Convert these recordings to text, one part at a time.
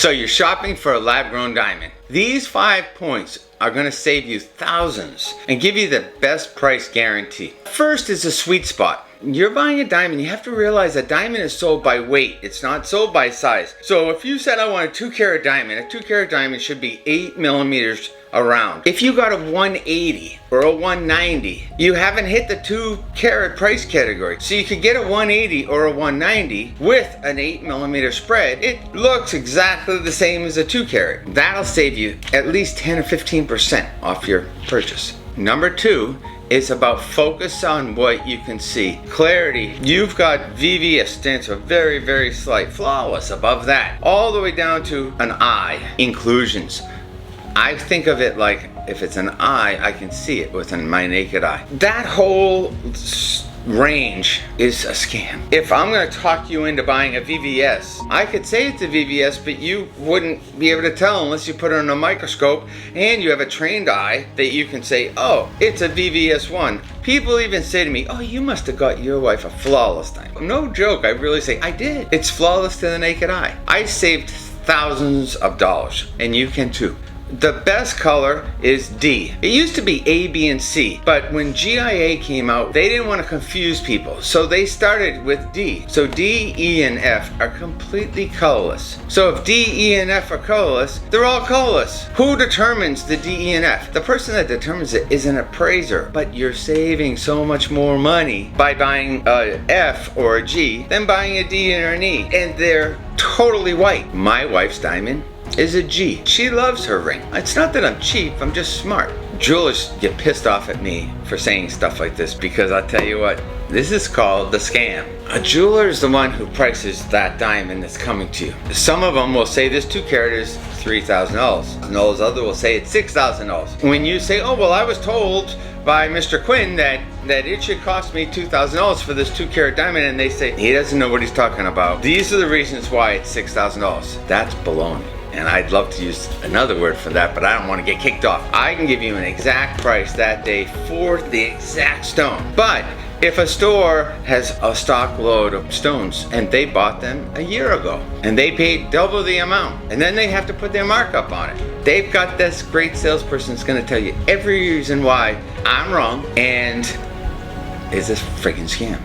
So you're shopping for a lab-grown diamond. These 5 points are going to save you thousands and give you the best price guarantee. First is a sweet spot. You're buying a diamond, you have to realize a diamond is sold by weight. It's not sold by size. So if you said I want a 2-carat diamond, a 2-carat diamond should be 8 millimeters around. If you got a 180 or a 190, you haven't hit the 2-carat price category. So you could get a 180 or a 190 with an 8 millimeter spread. It looks exactly the same as a 2-carat. That'll save you at least 10 or 15% off your purchase. Number 2 is about focus on what you can see. Clarity. You've got VVS, stands for very, very slight. Flawless above that. All the way down to an eye. Inclusions. I think of it like if it's an eye, I can see it with my naked eye. That whole range is a scam. If I'm going to talk you into buying a VVS, I could say it's a VVS, but you wouldn't be able to tell unless you put it on a microscope and you have a trained eye that you can say, oh, it's a VVS1. People even say to me, oh, you must have got your wife a flawless diamond. No joke, I really say, I did. It's flawless to the naked eye. I saved thousands of dollars, and you can too. The best color is D. It used to be A, B, and C, but when GIA came out, they didn't want to confuse people, so they started with D. So D, E, and F are completely colorless. So if D, E, and F are colorless, they're all colorless. Who determines the D, E, and F? The person that determines it is an appraiser, but you're saving so much more money by buying a F or a G than buying a D or an E, and they're totally white. My wife's diamond is a G. She loves her ring. It's not that I'm cheap, I'm just smart. Jewelers get pissed off at me for saying stuff like this because I'll tell you what, this is called the scam. A jeweler is the one who prices that diamond that's coming to you. Some of them will say this 2-carat is $3,000. And those others will say it's $6,000. When you say, oh, well, I was told by Mr. Quinn that it should cost me $2,000 for this 2-carat diamond, and they say he doesn't know what he's talking about. These are the reasons why it's $6,000. That's baloney. And I'd love to use another word for that, but I don't want to get kicked off. I can give you an exact price that day for the exact stone. But if a store has a stock load of stones and they bought them a year ago and they paid double the amount and then they have to put their markup on it, they've got this great salesperson that's going to tell you every reason why I'm wrong and it's a freaking scam.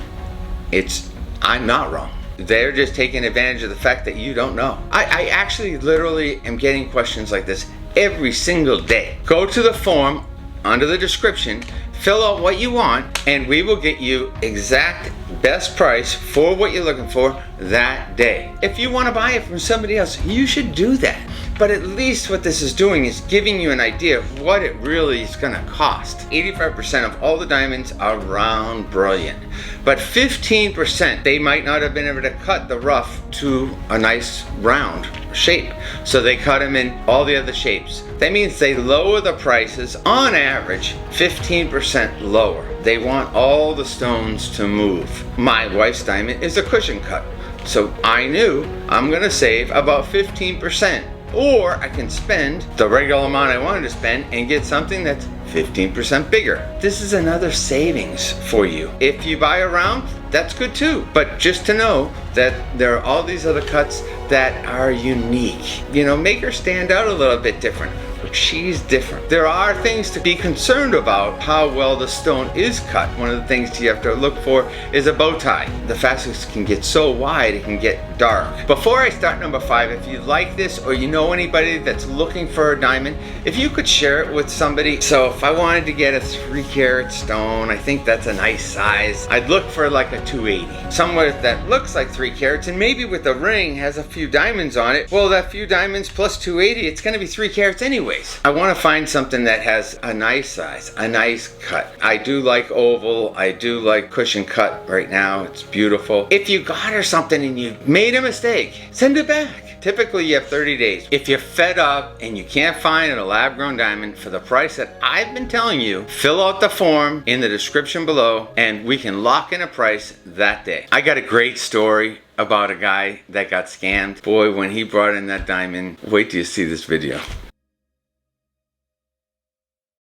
I'm not wrong. They're just taking advantage of the fact that you don't know. I actually literally am getting questions like this every single day. Go to the form under the description, fill out what you want, and we will get you exact best price for what you're looking for that day. If you want to buy it from somebody else, you should do that. But at least what this is doing is giving you an idea of what it really is going to cost. 85% of all the diamonds are round brilliant. But 15%, they might not have been able to cut the rough to a nice round shape. So they cut them in all the other shapes. That means they lower the prices on average 15% lower. They want all the stones to move. My wife's diamond is a cushion cut. So I knew I'm going to save about 15%. Or I can spend the regular amount I wanted to spend and get something that's 15% bigger. This is another savings for you. If you buy a round, that's good too. But just to know that there are all these other cuts that are unique. You know, make her stand out a little bit different. She's different. There are things to be concerned about how well the stone is cut. One of the things you have to look for is a bow tie. The facets can get so wide it can get dark. Before I start number 5, if you like this or you know anybody that's looking for a diamond, if you could share it with somebody. So if I wanted to get a 3-carat stone, I think that's a nice size. I'd look for like a 280. Somewhere that looks like 3 carats and maybe with the ring has a few diamonds on it. Well, that few diamonds plus 280, it's going to be 3 carats anyways. I want to find something that has a nice size, a nice cut. I do like oval. I do like cushion cut right now. It's beautiful. If you got her something and you made a mistake, send it back. Typically you have 30 days. If you're fed up and you can't find a lab-grown diamond for the price that I've been telling you, fill out the form in the description below and we can lock in a price that day. I got a great story about a guy that got scammed. Boy, when he brought in that diamond, wait till you see this video.